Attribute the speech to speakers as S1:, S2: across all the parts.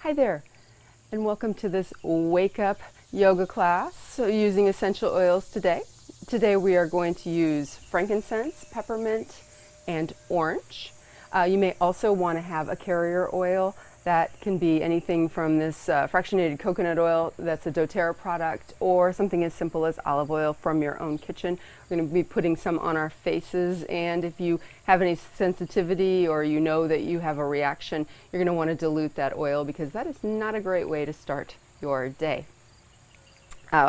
S1: Hi there, and welcome to this Wake Up yoga class using essential oils today. Today we are going to use frankincense, peppermint, and orange. You may also want to have a carrier oil. That can be anything from this fractionated coconut oil that's a doTERRA product, or something as simple as olive oil from your own kitchen. We're going to be putting some on our faces, and if you have any sensitivity or you know that you have a reaction, you're going to want to dilute that oil, because that is not a great way to start your day.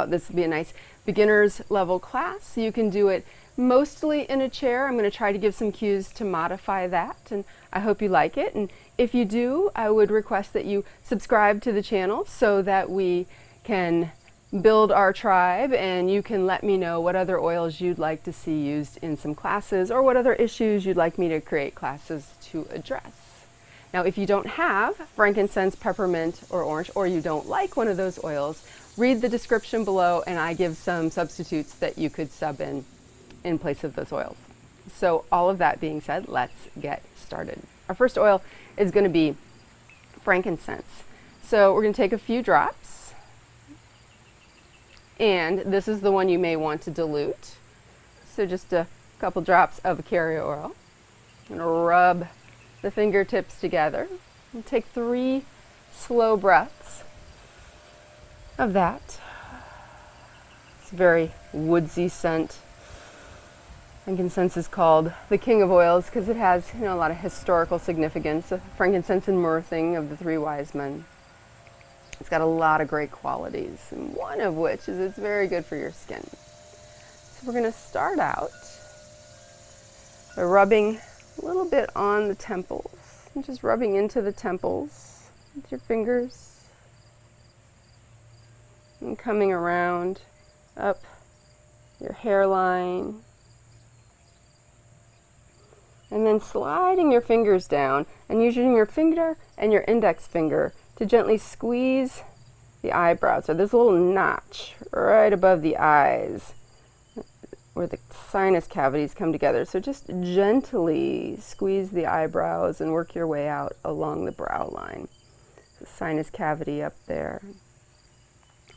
S1: This will be a nice beginner's level class. You can do it mostly in a chair. I'm going to try to give some cues to modify that, and I hope you like it. And if you do, I would request that you subscribe to the channel so that we can build our tribe, and you can let me know what other oils you'd like to see used in some classes, or what other issues you'd like me to create classes to address. Now, if you don't have frankincense, peppermint, or orange, or you don't like one of those oils, read the description below, and I give some substitutes that you could sub in place of those oils. So all of that being said, let's get started. Our first oil is going to be frankincense. So we're going to take a few drops, and this is the one you may want to dilute. So just a couple drops of a carrier oil. I'm going to rub the fingertips together and take 3 slow breaths of that. It's a very woodsy scent. Frankincense is called the king of oils because it has, a lot of historical significance. Frankincense and myrrh thing of the 3 wise men. It's got a lot of great qualities, and one of which is it's very good for your skin. So we're going to start out by rubbing a little bit on the temples, and just rubbing into the temples with your fingers, and coming around up your hairline, and then sliding your fingers down and using your finger and your index finger to gently squeeze the eyebrows. So there's a little notch right above the eyes where the sinus cavities come together. So just gently squeeze the eyebrows and work your way out along the brow line. The sinus cavity up there.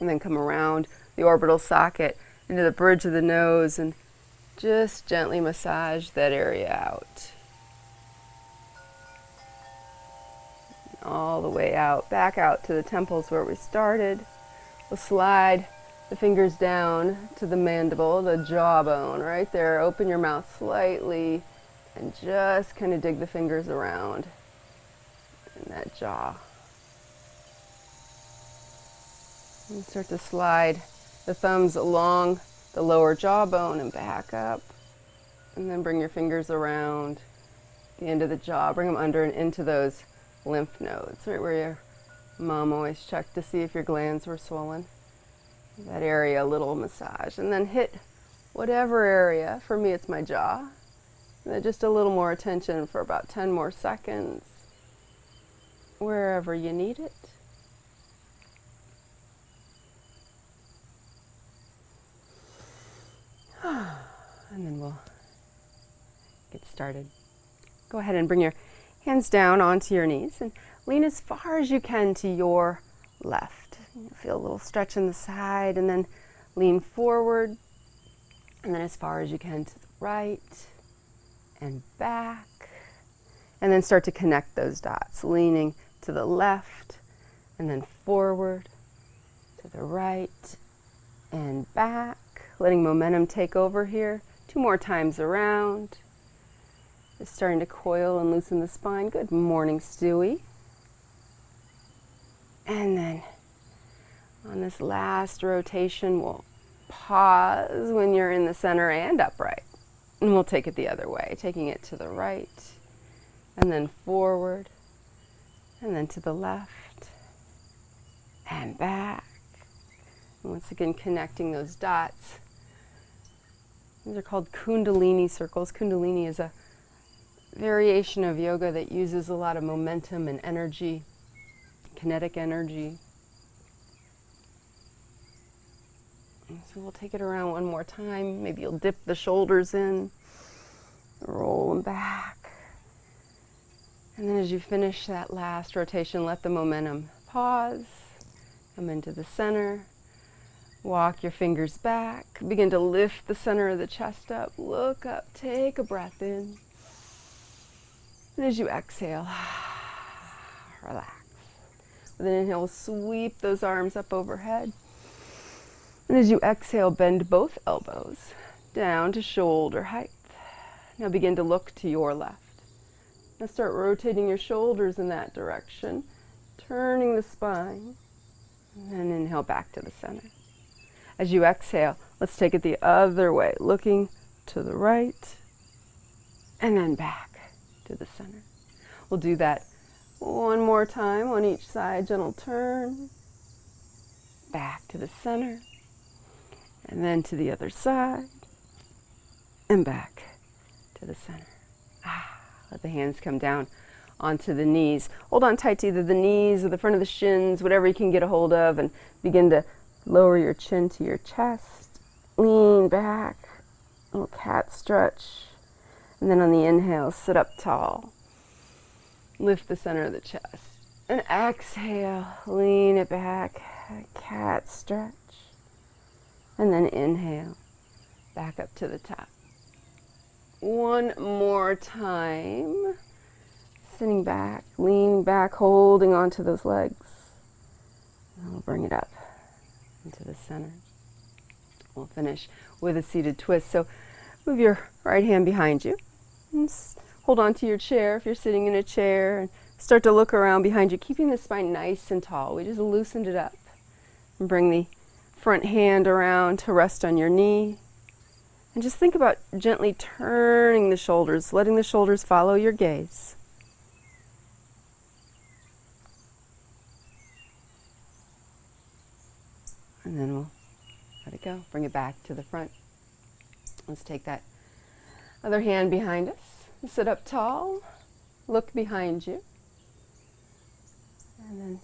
S1: And then come around the orbital socket into the bridge of the nose and just gently massage that area out. All the way out, back out to the temples where we started. We'll slide the fingers down to the mandible, the jawbone, right there. Open your mouth slightly and just kind of dig the fingers around in that jaw. And start to slide the thumbs along the lower jawbone and back up, and then bring your fingers around the end of the jaw. Bring them under and into those lymph nodes, right where your mom always checked to see if your glands were swollen. That area, a little massage, and then hit whatever area. For me, it's my jaw. And then just a little more attention for about 10 more seconds, wherever you need it. And then we'll get started. Go ahead and bring your hands down onto your knees and lean as far as you can to your left. You'll feel a little stretch in the side, and then lean forward, and then as far as you can to the right and back. And then start to connect those dots, leaning to the left and then forward, to the right and back. Letting momentum take over here. 2 more times around. Just starting to coil and loosen the spine. Good morning, Stewie. And then on this last rotation, we'll pause when you're in the center and upright. And we'll take it the other way, taking it to the right, and then forward, and then to the left, and back. And once again, connecting those dots. These are called Kundalini circles. Kundalini is a variation of yoga that uses a lot of momentum and energy, kinetic energy. And so we'll take it around one more time. Maybe you'll dip the shoulders in, roll them back. And then as you finish that last rotation, let the momentum Pause. Come into the center. Walk your fingers back. Begin to lift the center of the chest up. Look up. Take a breath in. And as you exhale, relax. With an inhale, sweep those arms up overhead. And as you exhale, bend both elbows down to shoulder height. Now begin to look to your left. Now start rotating your shoulders in that direction, turning the spine, and then inhale back to the center. As you exhale, let's take it the other way, looking to the right, and then back to the center. We'll do that one more time on each side. Gentle turn, back to the center, and then to the other side, and back to the center. Let the hands come down onto the knees. Hold on tight to either the knees or the front of the shins, whatever you can get a hold of, and begin to lower your chin to your chest. Lean back, little cat stretch. And then on the inhale, sit up tall. Lift the center of the chest. And exhale, lean it back, cat stretch. And then inhale, back up to the top. One more time. Sitting back, leaning back, holding onto those legs. And we'll bring it up into the center. We'll finish with a seated twist. So move your right hand behind you. And hold on to your chair if you're sitting in a chair. And start to look around behind you, keeping the spine nice and tall. We just loosened it up. And bring the front hand around to rest on your knee. And just think about gently turning the shoulders, letting the shoulders follow your gaze. And then we'll let it go. Bring it back to the front. Let's take that other hand behind us. Sit up tall. Look behind you. And then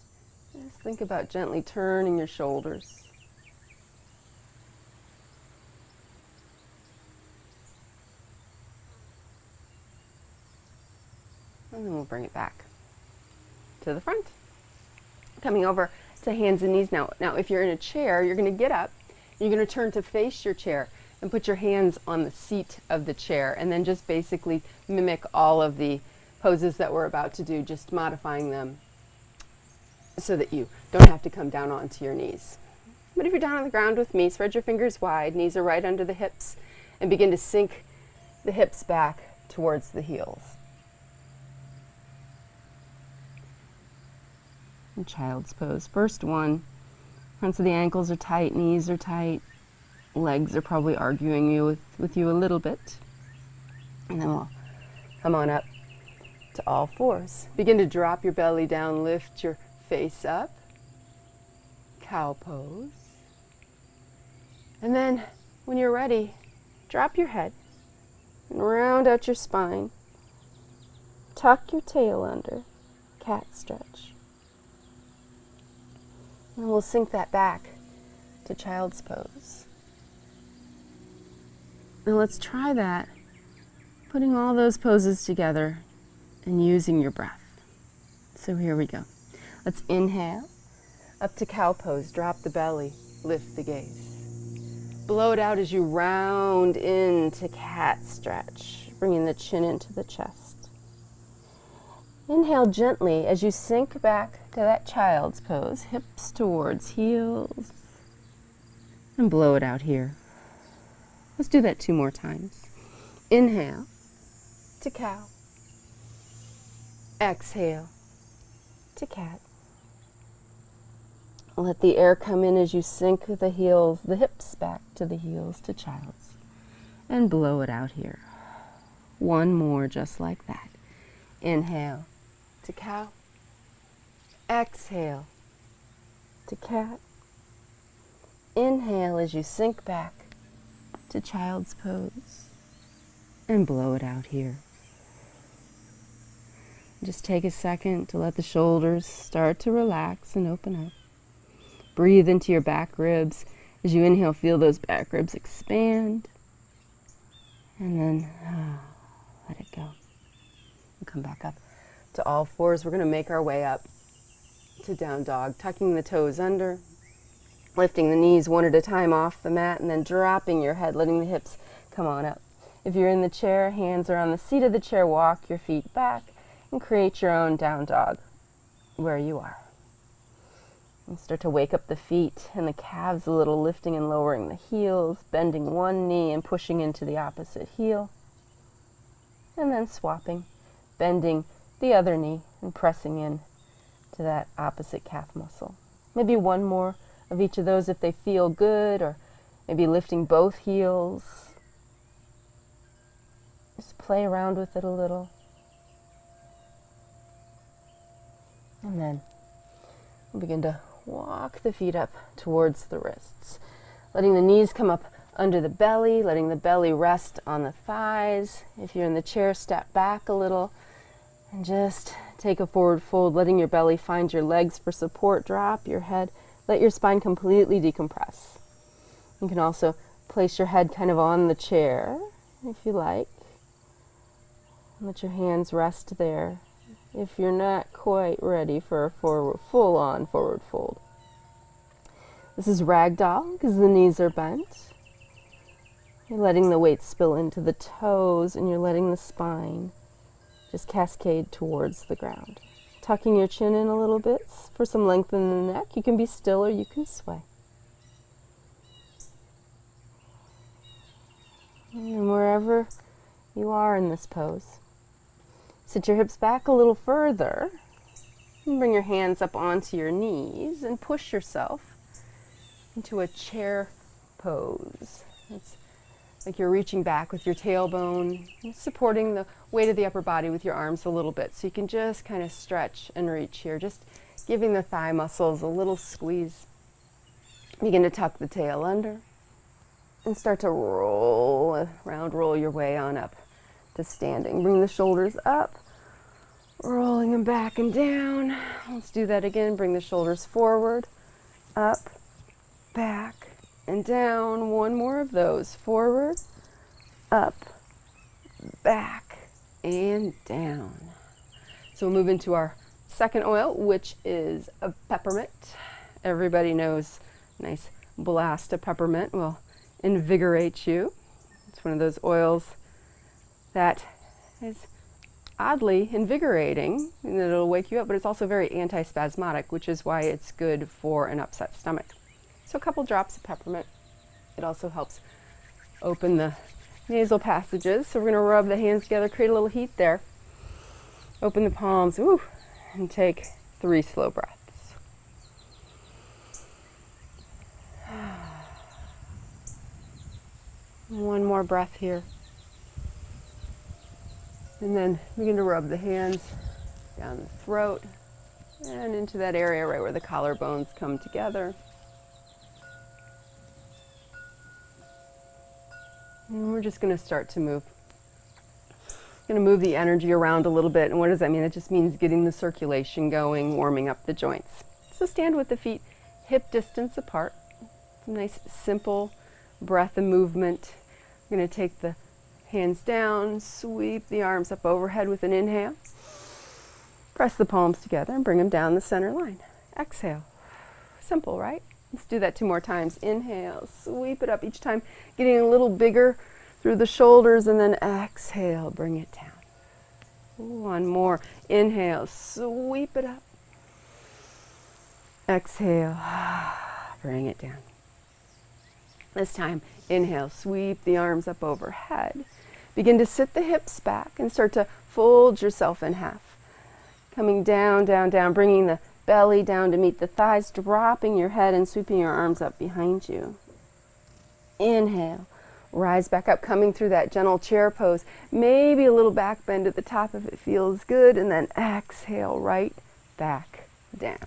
S1: just think about gently turning your shoulders. And then we'll bring it back to the front. Coming over to hands and knees now. Now, if you're in a chair, you're going to get up. You're going to turn to face your chair and put your hands on the seat of the chair, and then just basically mimic all of the poses that we're about to do, just modifying them so that you don't have to come down onto your knees. But if you're down on the ground with me, spread your fingers wide, knees are right under the hips, and begin to sink the hips back towards the heels. And child's pose. First one, fronts of the ankles are tight, knees are tight, legs are probably arguing with you a little bit. And then we'll come on up to all fours. Begin to drop your belly down, lift your face up. Cow pose. And then when you're ready, drop your head and round out your spine. Tuck your tail under, cat stretch. And we'll sink that back to child's pose. Now let's try that, putting all those poses together and using your breath. So here we go. Let's inhale, up to cow pose, drop the belly, lift the gaze. Blow it out as you round into cat stretch, bringing the chin into the chest. Inhale gently as you sink back to that child's pose, hips towards heels, and blow it out here. Let's do that 2 more times. Inhale to cow. Exhale to cat. Let the air come in as you sink the heels, the hips back to the heels to child's, and blow it out here. 1 more just like that. Inhale to cow. Exhale to cat. Inhale as you sink back to child's pose and blow it out here. Just take a second to let the shoulders start to relax and open up. Breathe into your back ribs. As you inhale, feel those back ribs expand. And then let it go. And come back up to all fours. We're going to make our way up to down dog, tucking the toes under, lifting the knees one at a time off the mat, and then dropping your head, letting the hips come on up. If you're in the chair, hands are on the seat of the chair, walk your feet back and create your own down dog where you are. And start to wake up the feet and the calves a little, lifting and lowering the heels, bending one knee and pushing into the opposite heel. And then swapping, bending the other knee and pressing in to that opposite calf muscle. Maybe one more of each of those if they feel good, or maybe lifting both heels. Just play around with it a little. And then we'll begin to walk the feet up towards the wrists, letting the knees come up under the belly, letting the belly rest on the thighs. If you're in the chair, step back a little and just take a forward fold, letting your belly find your legs for support. Drop your head. Let your spine completely decompress. You can also place your head kind of on the chair if you like. Let your hands rest there if you're not quite ready for a full-on forward fold. This is ragdoll because the knees are bent. You're letting the weight spill into the toes, and you're letting the spine just cascade towards the ground. Tucking your chin in a little bit for some length in the neck. You can be still or you can sway. And wherever you are in this pose, sit your hips back a little further and bring your hands up onto your knees and push yourself into a chair pose. It's like you're reaching back with your tailbone, supporting the weight of the upper body with your arms a little bit. So you can just kind of stretch and reach here, just giving the thigh muscles a little squeeze. Begin to tuck the tail under and start to roll your way on up to standing. Bring the shoulders up, rolling them back and down. Let's do that again. Bring the shoulders forward, up, back, and down. One more of those. Forward, up, back, and down. So we'll move into our second oil, which is a peppermint. Everybody knows a nice blast of peppermint will invigorate you. It's one of those oils that is oddly invigorating, and it'll wake you up, but it's also very anti-spasmodic, which is why it's good for an upset stomach. So a couple drops of peppermint. It also helps open the nasal passages. So we're going to rub the hands together, create a little heat there. Open the palms, and take 3 slow breaths. One more breath here. And then begin to rub the hands down the throat and into that area right where the collarbones come together. And we're just going to start to move. Going to move the energy around a little bit. And what does that mean? It just means getting the circulation going, warming up the joints. So stand with the feet hip distance apart. Some nice simple breath and movement. We're going to take the hands down, sweep the arms up overhead with an inhale. Press the palms together and bring them down the center line. Exhale. Simple, right? Let's do that 2 more times. Inhale, sweep it up each time, getting a little bigger through the shoulders, and then exhale, bring it down. One more. Inhale, sweep it up. Exhale, bring it down. This time, inhale, sweep the arms up overhead. Begin to sit the hips back and start to fold yourself in half. Coming down, down, down, bringing the belly down to meet the thighs, dropping your head and sweeping your arms up behind you. Inhale, rise back up, coming through that gentle chair pose. Maybe a little back bend at the top if it feels good, and then exhale right back down.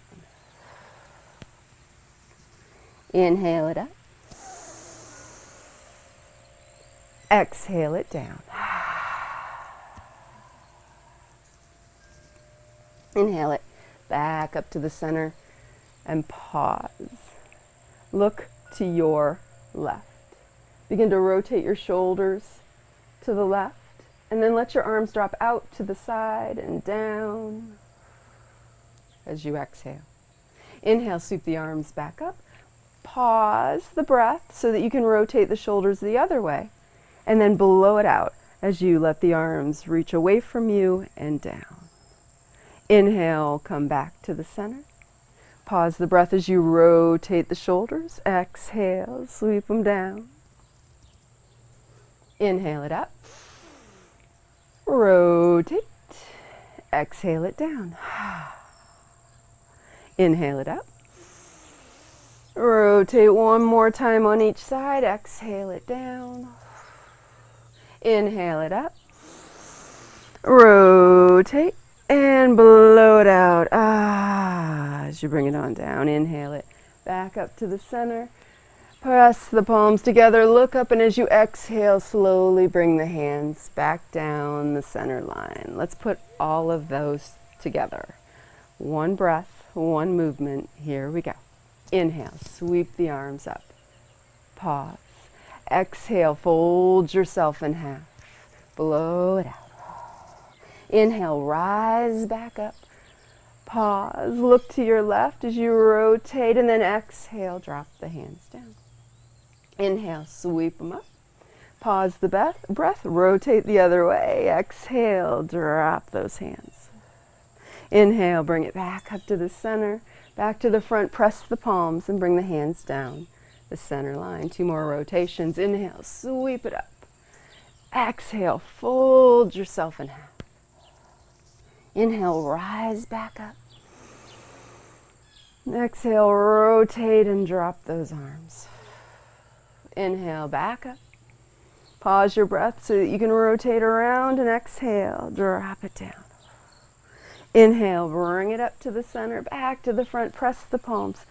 S1: Inhale it up. Exhale it down. Inhale it back up to the center and pause. Look to your left. Begin to rotate your shoulders to the left, and then let your arms drop out to the side and down as you exhale. Inhale, sweep the arms back up. Pause the breath so that you can rotate the shoulders the other way. And then blow it out as you let the arms reach away from you and down. Inhale, come back to the center. Pause the breath as you rotate the shoulders. Exhale, sweep them down. Inhale it up. Rotate. Exhale it down. Inhale it up. Rotate one more time on each side. Exhale it down. Inhale it up. Rotate and blow it out. As you bring it on down, inhale it back up to the center. Press the palms together, look up, and as you exhale, slowly bring the hands back down the center line. Let's put all of those together. One breath, one movement. Here we go. Inhale, sweep the arms up. Pause. Exhale, fold yourself in half. Blow it out. Inhale, rise back up. Pause, look to your left as you rotate, and then exhale, drop the hands down. Inhale, sweep them up. Pause the breath, rotate the other way. Exhale, drop those hands. Inhale, bring it back up to the center, back to the front, press the palms and bring the hands down the center line. 2 more rotations. Inhale, sweep it up. Exhale, fold yourself in half. Inhale, rise back up. Exhale, rotate and drop those arms. Inhale, back up. Pause your breath so that you can rotate around, and exhale, drop it down. Inhale, bring it up to the center, back to the front, press the palms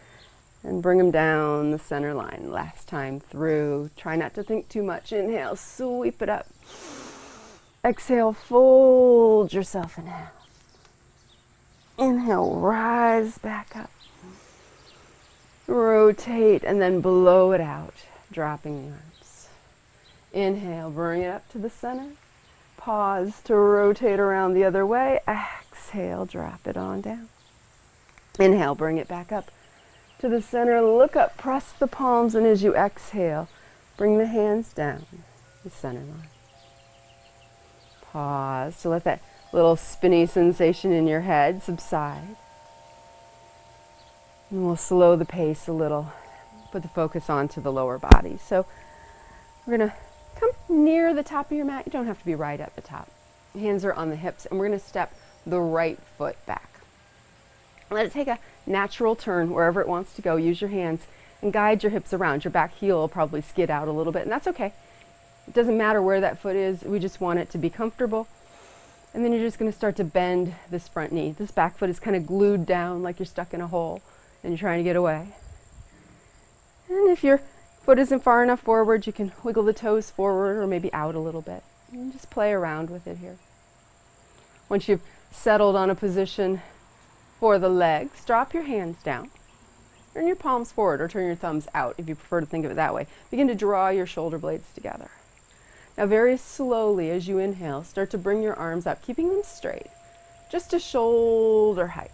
S1: and bring them down the center line. Last time through. Try not to think too much. Inhale, sweep it up. Exhale, fold yourself in half. Inhale, rise back up. Rotate and then blow it out, dropping the arms. Inhale, bring it up to the center. Pause to rotate around the other way. Exhale, drop it on down. Inhale, bring it back up to the center. Look up, press the palms, and as you exhale, bring the hands down the center line. Pause to let that little spinny sensation in your head subside. And we'll slow the pace a little, put the focus onto the lower body. So we're going to come near the top of your mat. You don't have to be right at the top. Hands are on the hips, and we're going to step the right foot back. Let it take a natural turn wherever it wants to go. Use your hands and guide your hips around. Your back heel will probably skid out a little bit, and that's okay. It doesn't matter where that foot is. We just want it to be comfortable. And then you're just going to start to bend this front knee. This back foot is kind of glued down like you're stuck in a hole and you're trying to get away. And if your foot isn't far enough forward, you can wiggle the toes forward or maybe out a little bit. And just play around with it here. Once you've settled on a position for the legs, drop your hands down. Turn your palms forward or turn your thumbs out if you prefer to think of it that way. Begin to draw your shoulder blades together. Now very slowly as you inhale, start to bring your arms up, keeping them straight, just to shoulder height.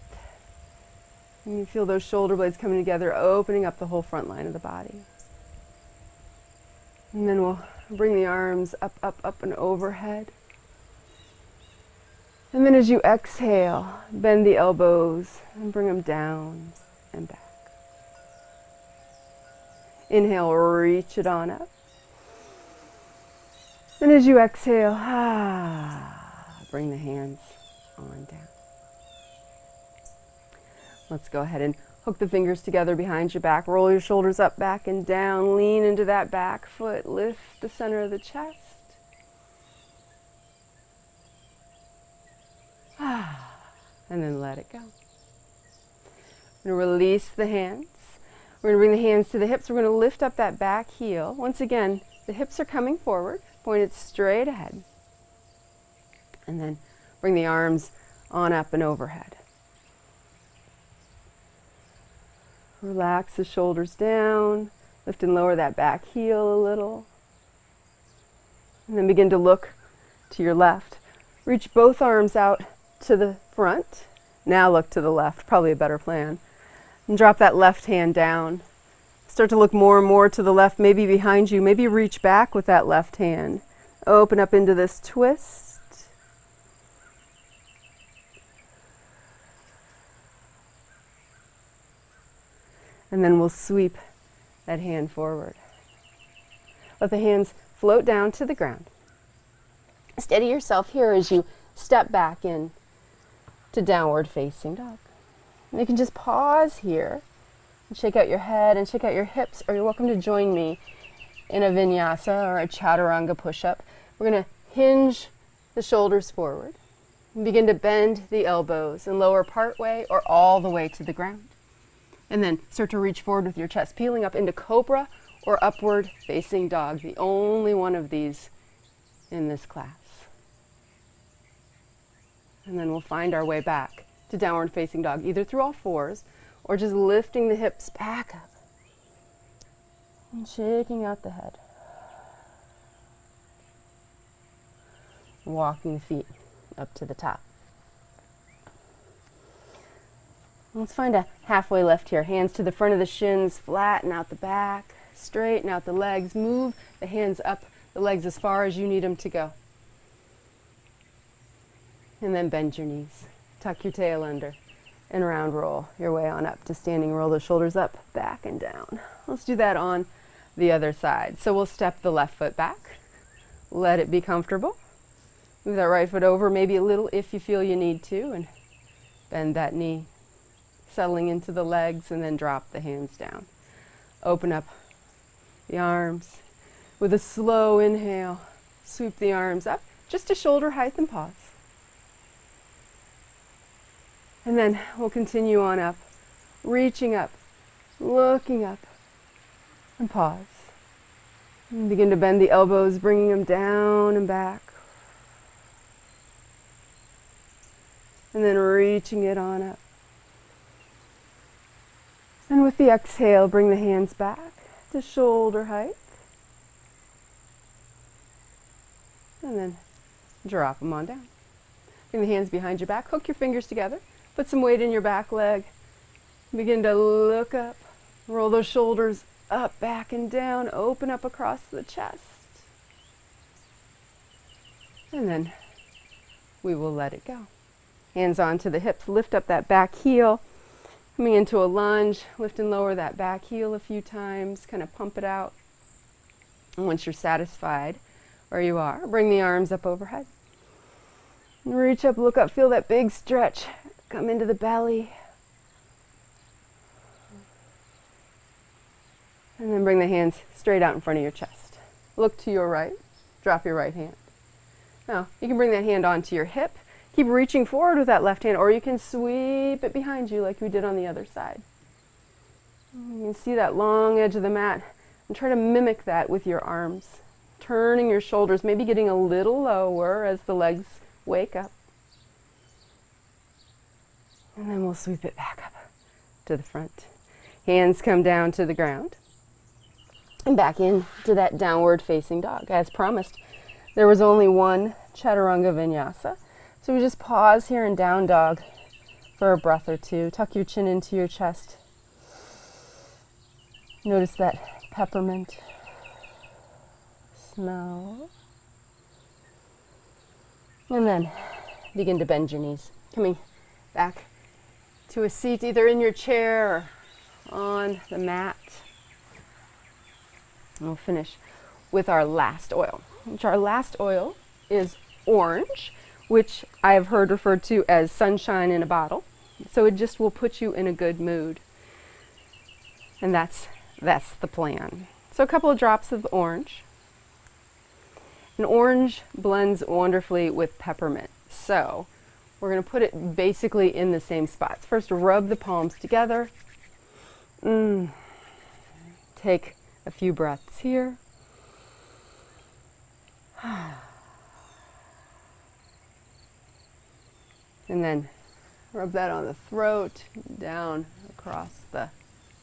S1: And you feel those shoulder blades coming together, opening up the whole front line of the body. And then we'll bring the arms up, up, up and overhead. And then as you exhale, bend the elbows and bring them down and back. Inhale, reach it on up. And as you exhale, bring the hands on down. Let's go ahead and hook the fingers together behind your back. Roll your shoulders up, back, and down. Lean into that back foot. Lift the center of the chest. And then let it go. We're going to release the hands. We're going to bring the hands to the hips. We're going to lift up that back heel. Once again, the hips are coming forward, pointed straight ahead. And then bring the arms on up and overhead. Relax the shoulders down. Lift and lower that back heel a little. And then begin to look to your left. Reach both arms out to the front. Now look to the left, probably a better plan. And drop that left hand down. Start to look more and more to the left, maybe behind you. Maybe reach back with that left hand. Open up into this twist. And then we'll sweep that hand forward. Let the hands float down to the ground. Steady yourself here as you step back in to downward facing dog. And you can just pause here and shake out your head and shake out your hips, or you're welcome to join me in a vinyasa or a chaturanga push-up. We're going to hinge the shoulders forward and begin to bend the elbows and lower part way or all the way to the ground. And then start to reach forward with your chest, peeling up into cobra or upward facing dog, the only one of these in this class. And then we'll find our way back to downward facing dog, either through all fours or just lifting the hips back up and shaking out the head. Walking the feet up to the top. Let's find a halfway lift here. Hands to the front of the shins, flatten out the back, straighten out the legs, move the hands up the legs as far as you need them to go. And then bend your knees. Tuck your tail under and round roll your way on up to standing. Roll the shoulders up, back and down. Let's do that on the other side. So we'll step the left foot back. Let it be comfortable. Move that right foot over, maybe a little if you feel you need to, and bend that knee. Settling into the legs, and then drop the hands down. Open up the arms. With a slow inhale, sweep the arms up just to shoulder height and pause. And then we'll continue on up, reaching up, looking up, and pause. And begin to bend the elbows, bringing them down and back. And then reaching it on up. And with the exhale, bring the hands back to shoulder height. And then drop them on down. Bring the hands behind your back, hook your fingers together, put some weight in your back leg. Begin to look up, roll those shoulders up, back and down, open up across the chest. And then we will let it go. Hands onto the hips, lift up that back heel. Coming into a lunge, lift and lower that back heel a few times, kind of pump it out. And once you're satisfied where you are, bring the arms up overhead. And reach up, look up, feel that big stretch. Come into the belly. And then bring the hands straight out in front of your chest. Look to your right, drop your right hand. Now, you can bring that hand onto your hip. Keep reaching forward with that left hand, or you can sweep it behind you like we did on the other side. You can see that long edge of the mat, and try to mimic that with your arms. Turning your shoulders, maybe getting a little lower as the legs wake up. And then we'll sweep it back up to the front. Hands come down to the ground. And back into that downward facing dog. As promised, there was only one chaturanga vinyasa. So we just pause here in down dog for a breath or two. Tuck your chin into your chest. Notice that peppermint smell. And then begin to bend your knees. Coming back to a seat either in your chair or on the mat. And we'll finish with our last oil. Our last oil is orange, which I have heard referred to as sunshine in a bottle. So it just will put you in a good mood. And that's the plan. So a couple of drops of orange. And orange blends wonderfully with peppermint. So we're going to put it basically in the same spots. First, rub the palms together. Take a few breaths here. And then rub that on the throat, down across the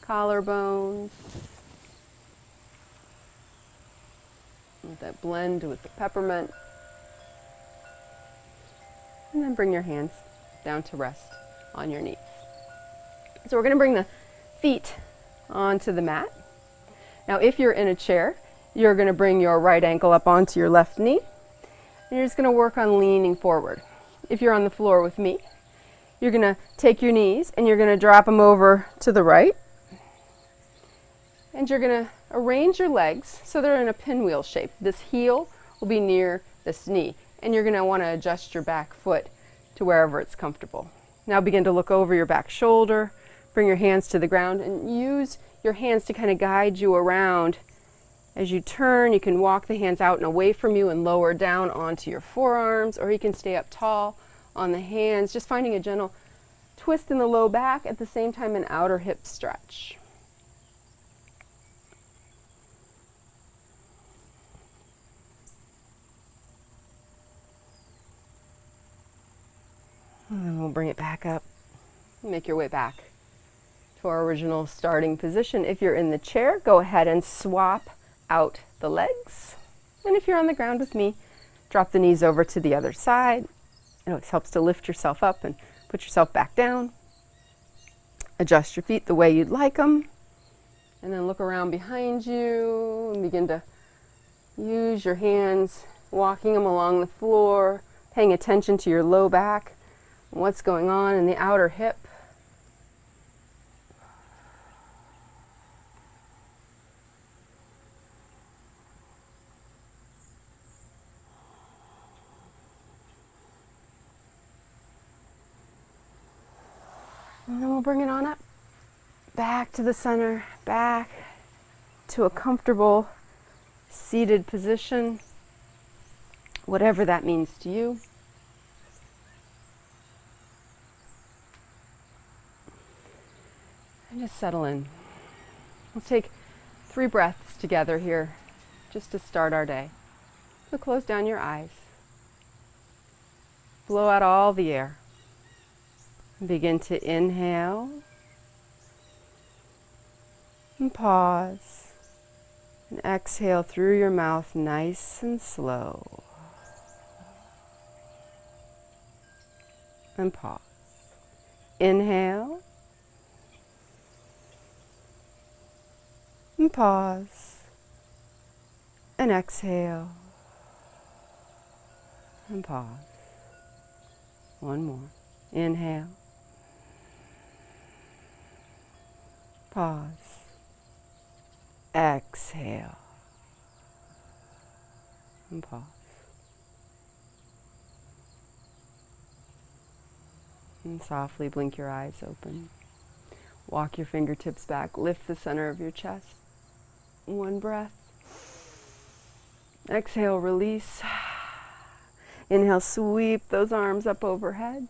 S1: collarbones. Let that blend with the peppermint. And then bring your hands down to rest on your knees. So we're going to bring the feet onto the mat. Now if you're in a chair, you're going to bring your right ankle up onto your left knee, and you're just going to work on leaning forward. If you're on the floor with me, you're going to take your knees and you're going to drop them over to the right, and you're going to arrange your legs so they're in a pinwheel shape. This heel will be near this knee, and you're going to want to adjust your back foot to wherever it's comfortable. Now begin to look over your back shoulder, bring your hands to the ground, and use your hands to kind of guide you around. As you turn, you can walk the hands out and away from you and lower down onto your forearms, or you can stay up tall on the hands, just finding a gentle twist in the low back, at the same time an outer hip stretch. And then we'll bring it back up. Make your way back to our original starting position. If you're in the chair, go ahead and swap out the legs. And if you're on the ground with me, drop the knees over to the other side. It always helps to lift yourself up and put yourself back down. Adjust your feet the way you'd like them. And then look around behind you and begin to use your hands, walking them along the floor, paying attention to your low back, and what's going on in the outer hip. And then we'll bring it on up, back to the center, back to a comfortable seated position, whatever that means to you. And just settle in. Let's take 3 breaths together here, just to start our day. So close down your eyes. Blow out all the air. Begin to inhale and pause, and exhale through your mouth nice and slow, and pause. Inhale and pause, and exhale and pause. One more. Inhale. Pause. Exhale. And pause. And softly blink your eyes open. Walk your fingertips back. Lift the center of your chest. One breath. Exhale, release. Inhale, sweep those arms up overhead.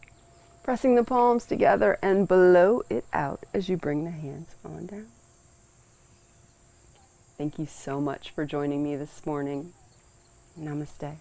S1: Pressing the palms together and blow it out as you bring the hands on down. Thank you so much for joining me this morning. Namaste.